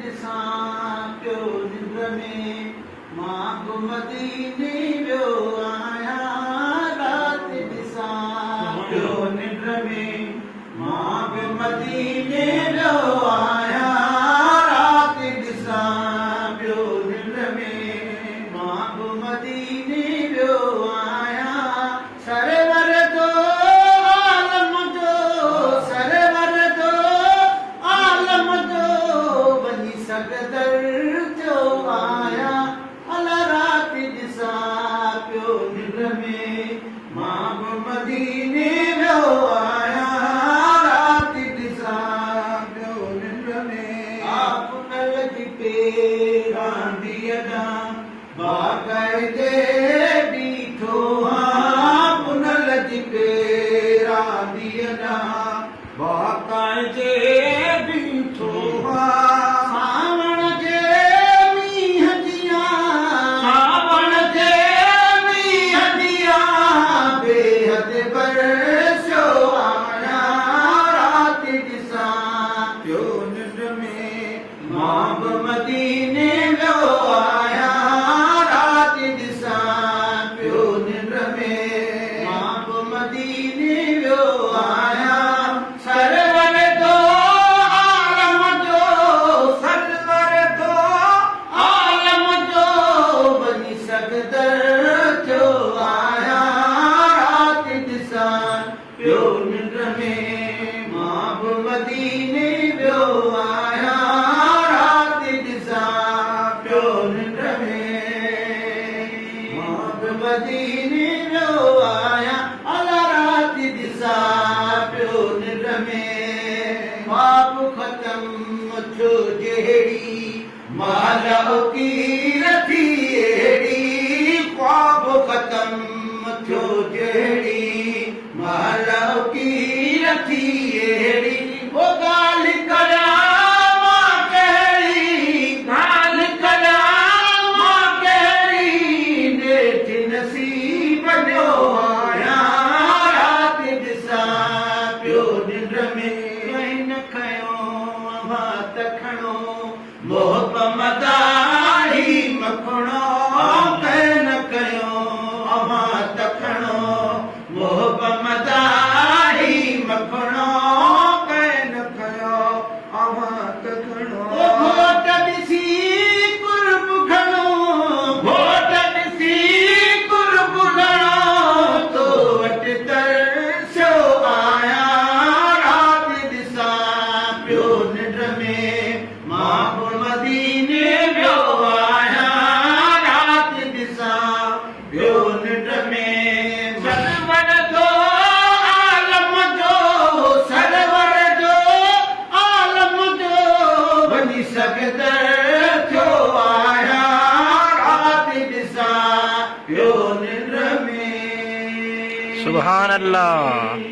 ॾिसां पियो निंड में मां बि मदीने वियो आहियां राति ॾिसां पियो निंड में मां बि मदीने वियो आहियां राति ॾिसां पियो निंड में मां बि मदीने वियो आहियां सरवर जो आलम जो सरवर जो आलम जो वञी सगदर जो आहियां अला राति ॾिसां पियो निंड में मां बि मदीने वियो आहियां राति ॾिसां पियो निंड में आप नल जी पेरांदीअ ॾांहुं बाक़ाइदे बीठो पुनल जी पेरांदीअ ॾांहुं बाक़ाइदे बीठो सावण जे मींहं जियां बेहद बरसियो आहियां राति ॾिसां पियो निंड में मां बि मदीने वियो आहियां राति ॾिसां पियो निंड में मां बि मदीने वियो आहियां सरवर जो आलम जो सरवर जो आलम जो वञी सगदर जो आहियां राति ॾिसां पियो निंड में मां बि मदीने वियो आहियां राति ॾिसां पियो निंड में मां बि मदीने वियो आहियां अला राति ॾिसां पियो निंड में ख्वाब ख़तम थियो जहिड़ी माला कीर थी अहिड़ी ख्वाब ख़तम थियो जहिड़ी माला कीर थी अहिड़ी वो ॻाल्हि करियां मां कहिड़ी नेठि नसीब जो आहियां राति ॾिसां पियो निंड में कहीं न खयो अमां त खणो मोहब मदाही मखणो कहीं न कयो अमां त खणो मोहब मदाही मखणो कहीं न खयो अमां त खणो घोट ॾिसी कुर्ब घणो घोट ॾिसी कुर्ब घणो तो वटि तरसियो आहियां राति ॾिसां पियो निंड में मां बि मदीने वियो आहियां राति ॾिसां पियो निंड में सरवर जो आलम जो सरवर जो आलम जो वञी सगदर थियो आहियां राति ॾिसां पियो निंड में सुभान अल्लाह।